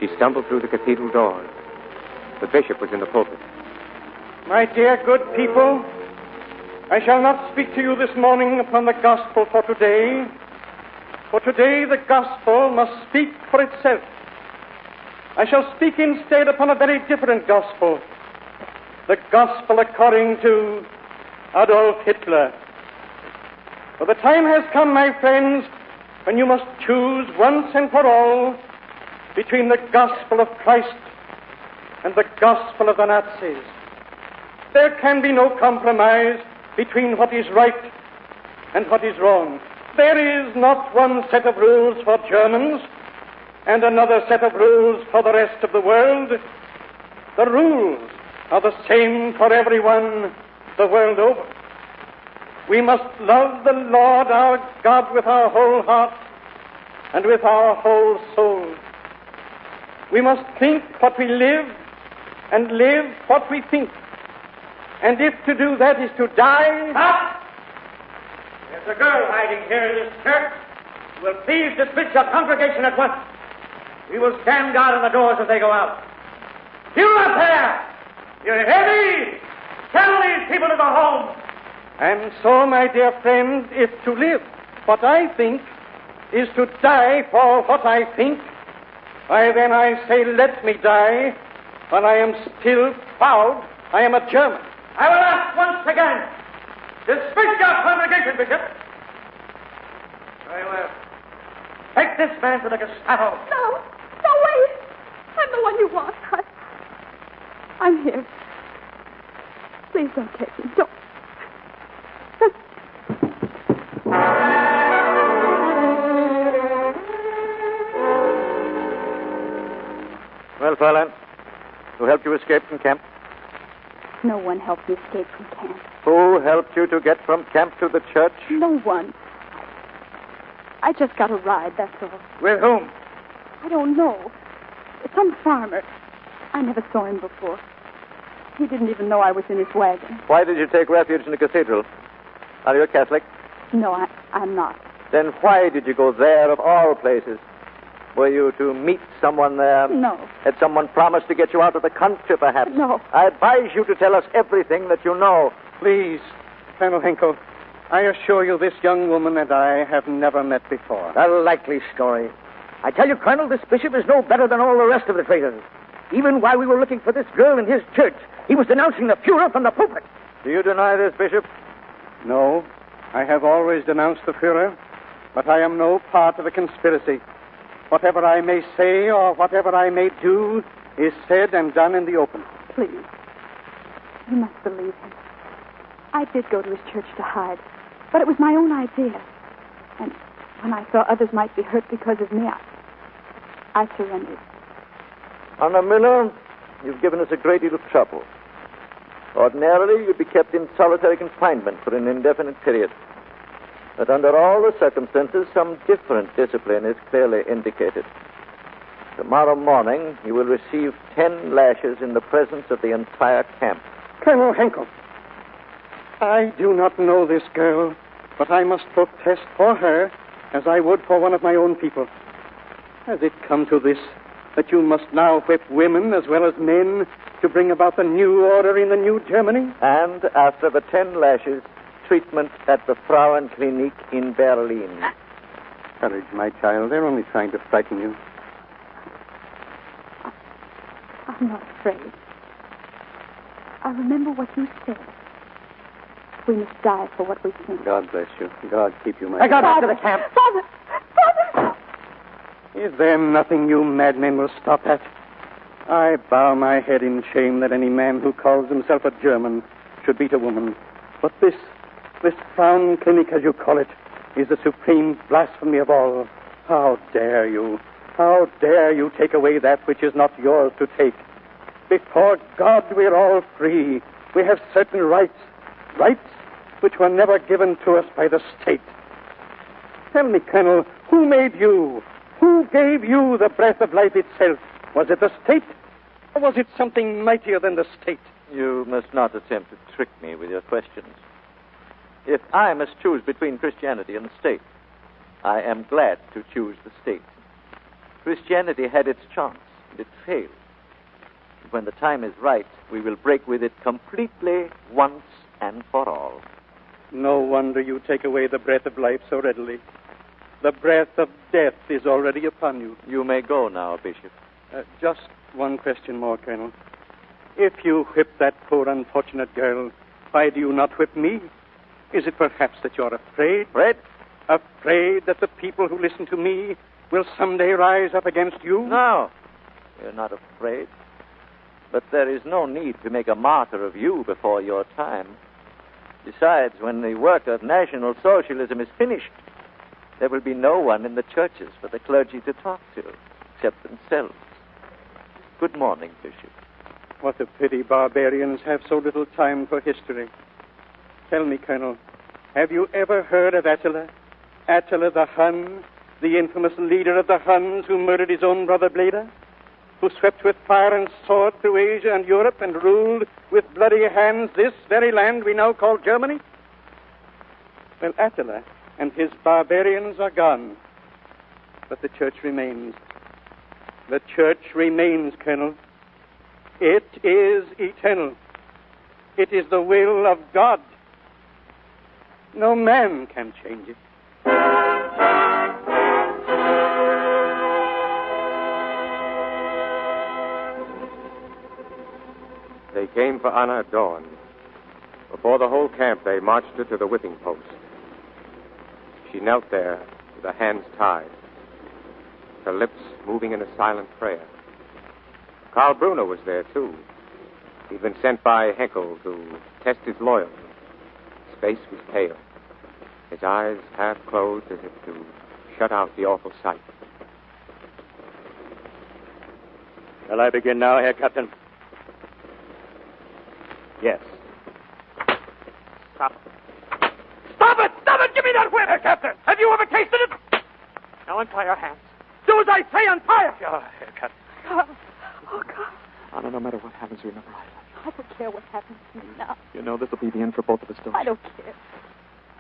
she stumbled through the cathedral door. The bishop was in the pulpit. My dear good people, I shall not speak to you this morning upon the gospel for today. For today the gospel must speak for itself. I shall speak instead upon a very different gospel. The gospel according to Adolf Hitler. For the time has come, my friends, when you must choose once and for all between the gospel of Christ and the gospel of the Nazis. There can be no compromise between what is right and what is wrong. There is not one set of rules for Germans and another set of rules for the rest of the world. The rules are the same for everyone the world over. We must love the Lord our God with our whole heart and with our whole soul. We must think what we live and live what we think. And if to do that is to die... Stop! There's a girl hiding here in this church who will please dismiss your congregation at once. We will stand guard on the doors as they go out. You up there! You hear me? Tell these people to go home. And so, my dear friend, if to live what I think is to die for what I think, why then I say let me die, but I am still proud I am a German. I will ask once again. Dismiss your congregation, Bishop. Very well. Take this man to the Gestapo. No, wait. I'm the one you want. I'm here. Please don't take me. Don't. Well, Fräulein, who helped you escape from camp? No one helped me escape from camp. Who helped you to get from camp to the church? No one. I just got a ride, that's all. With whom? I don't know. Some farmer. I never saw him before. He didn't even know I was in his wagon. Why did you take refuge in the cathedral? Are you a Catholic? No, I'm not. Then why did you go there of all places? Were you to meet someone there? No. Had someone promised to get you out of the country, perhaps? No. I advise you to tell us everything that you know. Please, Colonel Hinkle, I assure you this young woman and I have never met before. A likely story. I tell you, Colonel, this bishop is no better than all the rest of the traitors. Even while we were looking for this girl in his church, he was denouncing the Fuhrer from the pulpit. Do you deny this, Bishop? No, I have always denounced the Fuhrer, but I am no part of the conspiracy. Whatever I may say or whatever I may do is said and done in the open. Please. You must believe him. I did go to his church to hide, but it was my own idea. And when I saw others might be hurt because of me, I surrendered. Anna Miller, you've given us a great deal of trouble. Ordinarily, you'd be kept in solitary confinement for an indefinite period. But under all the circumstances, some different discipline is clearly indicated. Tomorrow morning, you will receive 10 lashes in the presence of the entire camp. Colonel Henkel, I do not know this girl, but I must protest for her as I would for one of my own people. Has it come to this, that you must now whip women as well as men to bring about the new order in the new Germany? And after the 10 lashes, treatment at the Frauenklinik in Berlin. Courage, my child. They're only trying to frighten you. I'm not afraid. I remember what you said. We must die for what we think. God bless you. God keep you, my I got child. back to the camp. Father! Is there nothing you madmen will stop at? I bow my head in shame that any man who calls himself a German should beat a woman. But this Frauenklinik, as you call it, is the supreme blasphemy of all. How dare you? How dare you take away that which is not yours to take? Before God, we're all free. We have certain rights. Rights which were never given to us by the state. Tell me, Colonel, who made you? Who gave you the breath of life itself? Was it the state? Or was it something mightier than the state? You must not attempt to trick me with your questions. If I must choose between Christianity and the state, I am glad to choose the state. Christianity had its chance, and it failed. When the time is right, we will break with it completely once and for all. No wonder you take away the breath of life so readily. The breath of death is already upon you. You may go now, Bishop. Just one question more, Colonel. If you whip that poor unfortunate girl, why do you not whip me? Is it perhaps that you're afraid? Afraid? Afraid that the people who listen to me will someday rise up against you? No, we're not afraid. But there is no need to make a martyr of you before your time. Besides, when the work of National Socialism is finished, there will be no one in the churches for the clergy to talk to, except themselves. Good morning, Bishop. What a pity barbarians have so little time for history. Tell me, Colonel, Have you ever heard of Attila? Attila the Hun, the infamous leader of the Huns who murdered his own brother Bleda? Who swept with fire and sword through Asia and Europe and ruled with bloody hands this very land we now call Germany? Well, Attila and his barbarians are gone. But the church remains. The church remains, Colonel. It is eternal. It is the will of God. No man can change it. They came for Anna at dawn. Before the whole camp, they marched her to the whipping post. She knelt there with her hands tied, her lips moving in a silent prayer. Karl Brunner was there, too. He'd been sent by Henkel to test his loyalty. His face was pale, his eyes half closed as if to shut out the awful sight. Shall I begin now, Herr Captain? Yes. Stop it! Stop it! Stop it! Give me that whip! Herr Captain, have you ever tasted it? Now untie your hands. Do as I say, untie it! Herr Captain. Carl. Oh, Carl. Anna, no matter what happens, remember I love you. I don't care what happens to me now. You know this will be the end for both of us, don't you? I don't care.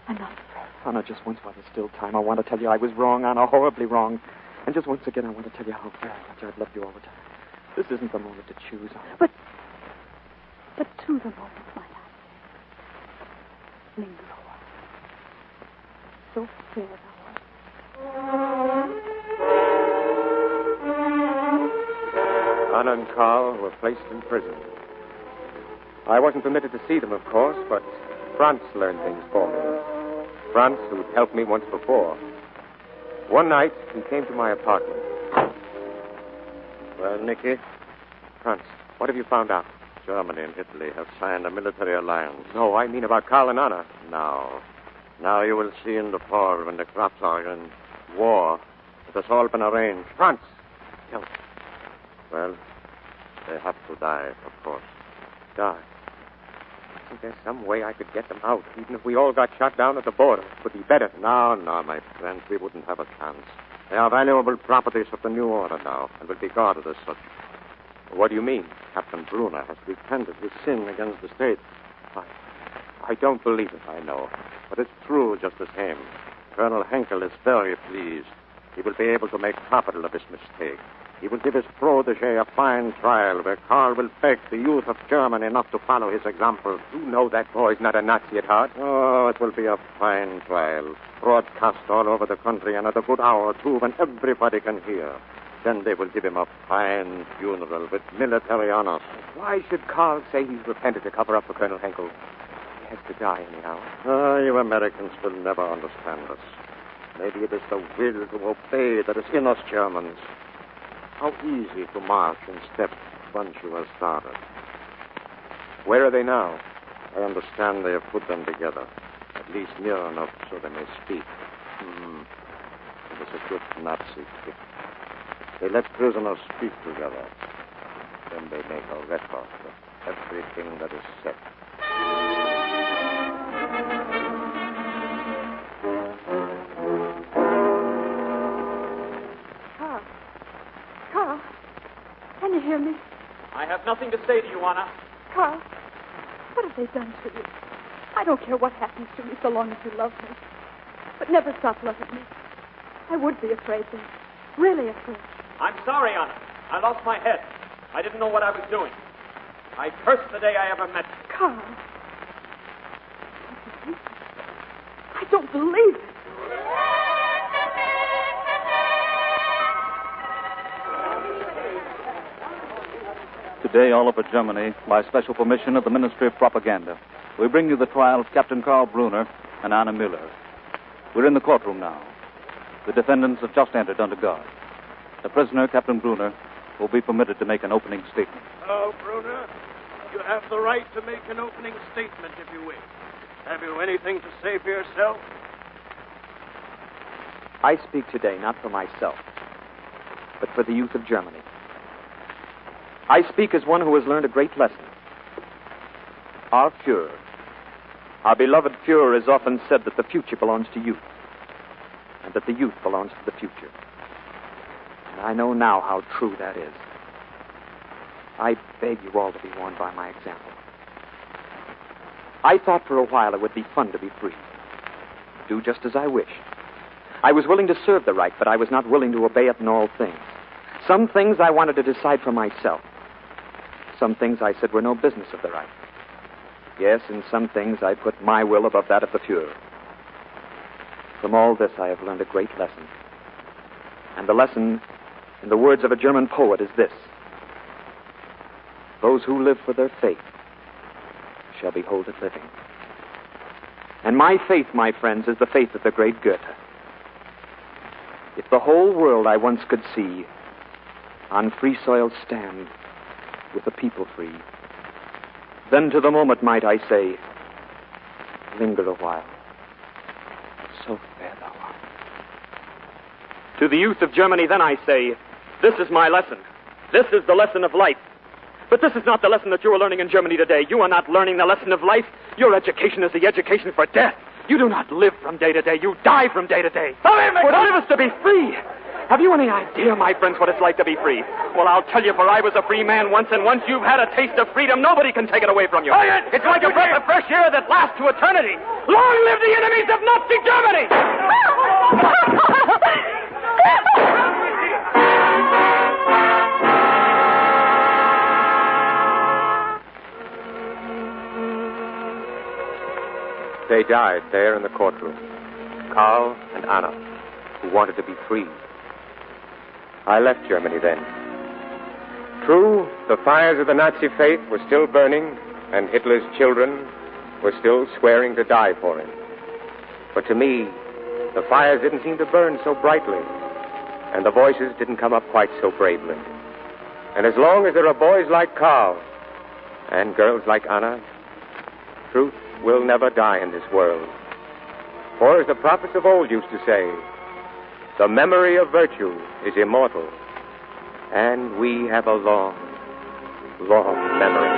I'm not afraid. Anna, just once while there's still time, I want to tell you I was wrong, Anna, horribly wrong. And just once again, I want to tell you how very much I've loved you all the time. This isn't the moment to choose, Anna. But to the moment, my heart. Linger a while. So fair thou art. Anna and Karl were placed in prison. I wasn't permitted to see them, of course, but Franz learned things for me. Franz, who'd helped me once before. One night, he came to my apartment. Well, Nicky? Franz, what have you found out? Germany and Italy have signed a military alliance. No, I mean about Karl and Anna. Now you will see in the fall when the crops are in war. It has all been arranged. Franz, tell me. Well, they have to die, of course. Die? Isn't there some way I could get them out, even if we all got shot down at the border? It would be better. No, my friend, we wouldn't have a chance. They are valuable properties of the new order now, and will be guarded as such. What do you mean? Captain Brunner has repented his sin against the state. I don't believe it. I know, but it's true just the same. Colonel Henkel is very pleased. He will be able to make capital of his mistake. He will give his protege a fine trial where Karl will beg the youth of Germany not to follow his example. You know that boy's not a Nazi at heart. Oh, it will be a fine trial. Broadcast all over the country and at a good hour, too, when everybody can hear. Then they will give him a fine funeral with military honors. Why should Karl say he's repented to cover up for Colonel Henkel? He has to die anyhow. You Americans will never understand us. Maybe it is the will to obey that is in us Germans. How easy to march in step once you have started. Where are they now? I understand they have put them together, at least near enough so they may speak. It is a good Nazi trick. They let prisoners speak together. Then they make a record of everything that is said. Carl, can you hear me? I have nothing to say to you, Anna. Carl, what have they done to you? I don't care what happens to me so long as you love me. But never stop loving me. I would be afraid then. Really afraid. I'm sorry, Anna. I lost my head. I didn't know what I was doing. I cursed the day I ever met you. Carl. I don't believe it. Today, all over Germany, by special permission of the Ministry of Propaganda, we bring you the trial of Captain Karl Brunner and Anna Müller. We're in the courtroom now. The defendants have just entered under guard. The prisoner, Captain Brunner, will be permitted to make an opening statement. Oh, Brunner, you have the right to make an opening statement if you wish. Have you anything to say for yourself? I speak today not for myself, but for the youth of Germany. I speak as one who has learned a great lesson. Our Fuhrer, Our beloved Fuhrer has often said that the future belongs to youth, and that the youth belongs to the future. And I know now how true that is. I beg you all to be warned by my example. I thought for a while it would be fun to be free, do just as I wished. I was willing to serve the right, but I was not willing to obey it in all things. Some things I wanted to decide for myself. Some things I said were no business of the right. Yes, in some things I put my will above that of the Fuhrer. From all this I have learned a great lesson. And the lesson, in the words of a German poet, is this: those who live for their faith shall behold it living. And my faith, my friends, is the faith of the great Goethe. If the whole world I once could see on free soil stand, with the people free, then to the moment might I say, linger a while, so fair thou art. To the youth of Germany then I say, this is my lesson. This is the lesson of life. But this is not the lesson that you are learning in Germany today. You are not learning the lesson of life. Your education is the education for death. You do not live from day to day. You die from day to day. For to live is to be free. Have you any idea, my friends, what it's like to be free? Well, I'll tell you, for I was a free man once, and once you've had a taste of freedom, nobody can take it away from you. It's like a breath of fresh air that lasts to eternity. Long live the enemies of Nazi Germany! They died there in the courtroom, Karl and Anna, who wanted to be free. I left Germany then. True, the fires of the Nazi faith were still burning, and Hitler's children were still swearing to die for him. But to me, the fires didn't seem to burn so brightly, and the voices didn't come up quite so bravely. And as long as there are boys like Karl and girls like Anna, truth will never die in this world. For as the prophets of old used to say, the memory of virtue is immortal, and we have a long, long memory.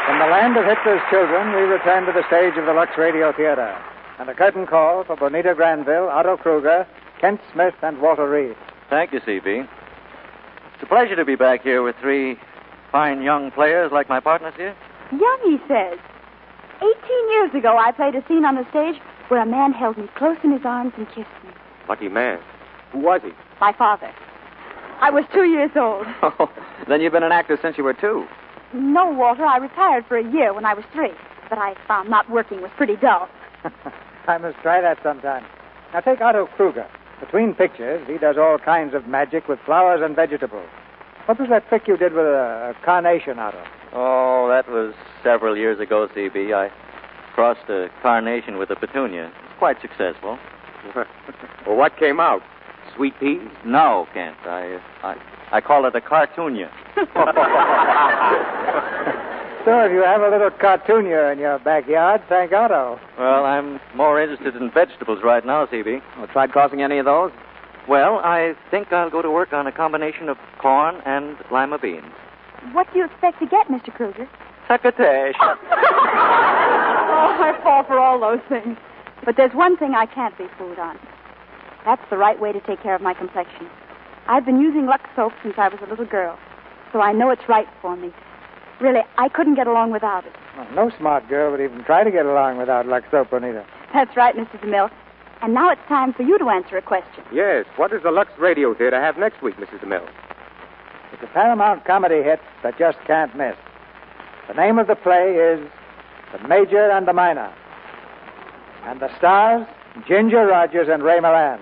From the land of Hitler's children, we return to the stage of the Lux Radio Theatre. And a curtain call for Bonita Granville, Otto Kruger, Kent Smith, and Walter Reed. Thank you, C.B. It's a pleasure to be back here with three fine young players like my partners here. Young, he says. 18 years ago, I played a scene on the stage where a man held me close in his arms and kissed me. Lucky man. Who was he? My father. I was 2 years old. Oh, then you've been an actor since you were 2. No, Walter, I retired for a year when I was 3. But I found not working was pretty dull. I must try that sometime. Now take Otto Kruger. Between pictures, he does all kinds of magic with flowers and vegetables. What was that trick you did with a carnation, Otto? Oh, that was several years ago, C.B. I crossed a carnation with a petunia. It's quite successful. Well, what came out? Sweet peas? No, Kent. I call it a cartoonia. So if you have a little cartoonia in your backyard, thank Otto. Well, I'm more interested in vegetables right now, C.B. Well, tried crossing any of those? Well, I think I'll go to work on a combination of corn and lima beans. What do you expect to get, Mr. Kruger? Succotash. Oh, I fall for all those things. But there's one thing I can't be fooled on. That's the right way to take care of my complexion. I've been using Lux soap since I was a little girl, so I know it's right for me. Really, I couldn't get along without it. Well, no smart girl would even try to get along without Lux soap, Bonita. That's right, Mrs. DeMille. And now it's time for you to answer a question. Yes. What does the Lux Radio Theatre have next week, Mrs. DeMille? It's a Paramount comedy hit that just can't miss. The name of the play is The Major and the Minor. And the stars, Ginger Rogers and Ray Milland.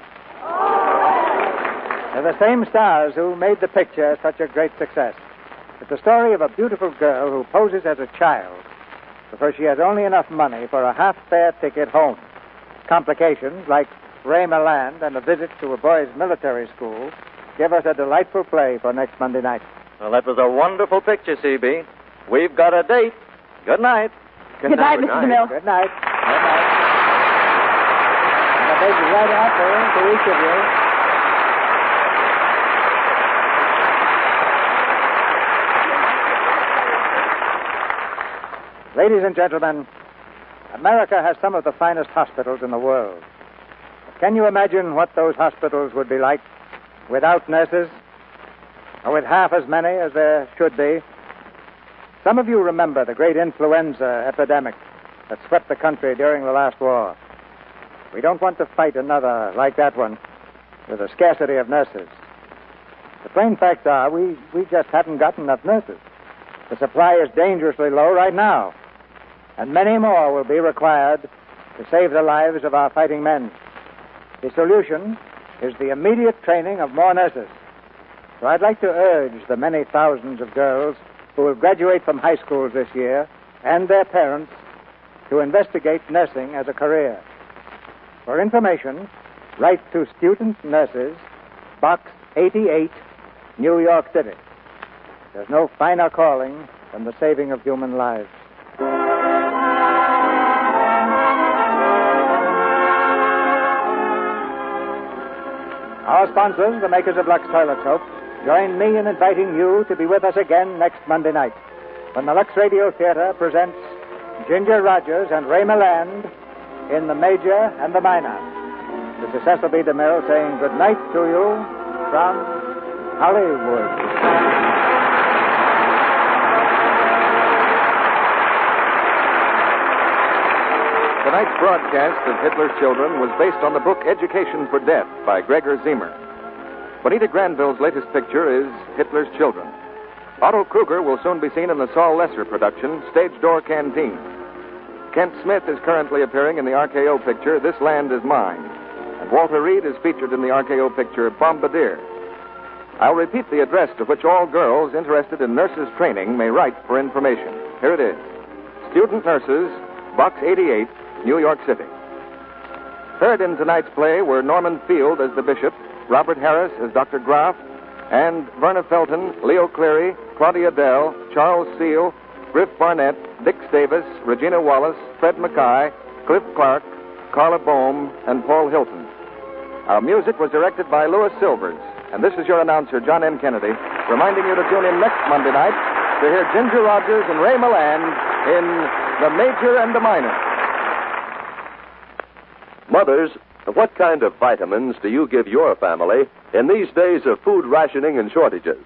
They're the same stars who made the picture such a great success. It's the story of a beautiful girl who poses as a child because she has only enough money for a half-fare ticket home. Complications like Ray Milland and a visit to a boys' military school give us a delightful play for next Monday night. Well, that was a wonderful picture, C.B. We've got a date. Good night. Good night, Mr. DeMille. Good night. Good night. And a big red apple to each of you. Ladies and gentlemen, America has some of the finest hospitals in the world. Can you imagine what those hospitals would be like without nurses, or with half as many as there should be? Some of you remember the great influenza epidemic that swept the country during the last war. We don't want to fight another like that one with a scarcity of nurses. The plain facts are we just haven't got enough nurses. The supply is dangerously low right now, and many more will be required to save the lives of our fighting men. The solution is the immediate training of more nurses. So I'd like to urge the many thousands of girls who will graduate from high schools this year and their parents to investigate nursing as a career. For information, write to Student Nurses, Box 88, New York City. There's no finer calling than the saving of human lives. Our sponsors, the makers of Lux Toilet Soap, join me in inviting you to be with us again next Monday night when the Lux Radio Theatre presents Ginger Rogers and Ray Milland in The Major and the Minor. This is Cecil B. DeMille saying good night to you from Hollywood. Tonight's broadcast of Hitler's Children was based on the book Education for Deaf by Gregor Ziemer. Bonita Granville's latest picture is Hitler's Children. Otto Kruger will soon be seen in the Saul Lesser production, Stage Door Canteen. Kent Smith is currently appearing in the RKO picture, This Land Is Mine. And Walter Reed is featured in the RKO picture, Bombardier. I'll repeat the address to which all girls interested in nurses' training may write for information. Here it is. Student Nurses, Box 88, New York City. Heard in tonight's play were Norman Field as the bishop, Robert Harris as Dr. Graff, and Verna Felton, Leo Cleary, Claudia Dell, Charles Seal, Griff Barnett, Dick Davis, Regina Wallace, Fred Mackay, Cliff Clark, Carla Bohm, and Paul Hilton. Our music was directed by Louis Silvers, and this is your announcer, John M. Kennedy, reminding you to tune in next Monday night to hear Ginger Rogers and Ray Milland in The Major and the Minor. Mothers, what kind of vitamins do you give your family in these days of food rationing and shortages?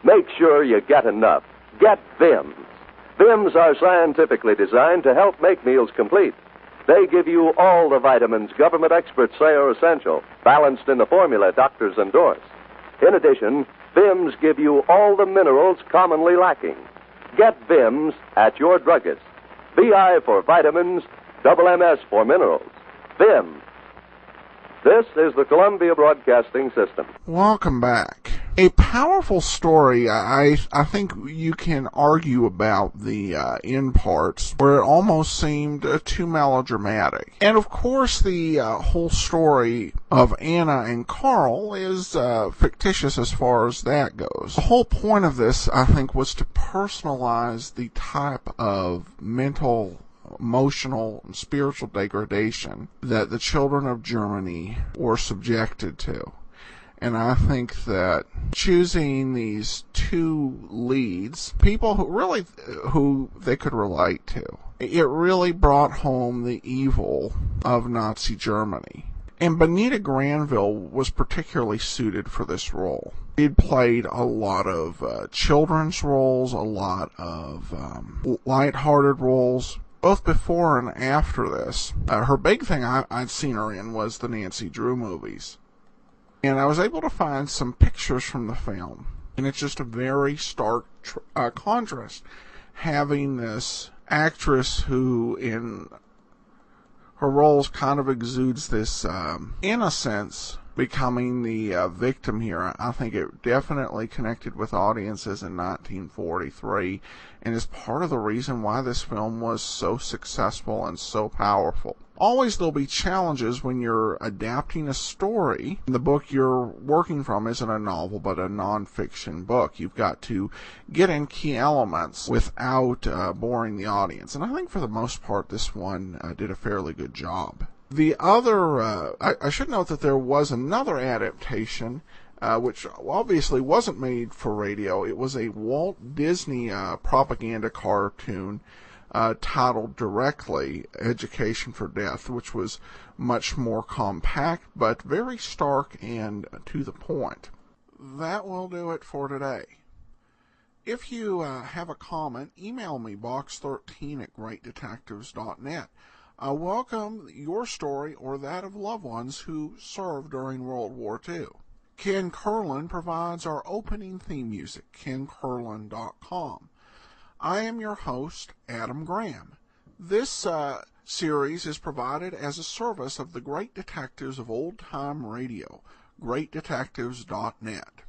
Make sure you get enough. Get VIMS. VIMS are scientifically designed to help make meals complete. They give you all the vitamins government experts say are essential, balanced in the formula doctors endorse. In addition, VIMS give you all the minerals commonly lacking. Get VIMS at your druggist. VI for vitamins, MS for minerals. VIMS. This is the Columbia Broadcasting System. Welcome back. A powerful story. I think you can argue about the end parts where it almost seemed too melodramatic. And of course the whole story of Anna and Carl is fictitious as far as that goes. The whole point of this, I think, was to personalize the type of mental, emotional, and spiritual degradation that the children of Germany were subjected to. And I think that choosing these two leads, people who they could relate to, it really brought home the evil of Nazi Germany. And Bonita Granville was particularly suited for this role. She'd played a lot of children's roles, a lot of lighthearted roles, both before and after this. Her big thing I'd seen her in was the Nancy Drew movies. And I was able to find some pictures from the film. And it's just a very stark contrast, having this actress who in her roles kind of exudes this innocence, becoming the victim here. I think it definitely connected with audiences in 1943 and is part of the reason why this film was so successful and so powerful. Always there'll be challenges when you're adapting a story. The book you're working from isn't a novel but a nonfiction book. You've got to get in key elements without boring the audience. And I think for the most part this one did a fairly good job. The other, I should note that there was another adaptation, which obviously wasn't made for radio. It was a Walt Disney propaganda cartoon titled directly Education for Death, which was much more compact, but very stark and to the point. That will do it for today. If you have a comment, email me, box13@greatdetectives.net. I welcome your story or that of loved ones who served during World War II. Ken Curlin provides our opening theme music, kencurlin.com. I am your host, Adam Graham. This series is provided as a service of the Great Detectives of Old Time Radio, greatdetectives.net.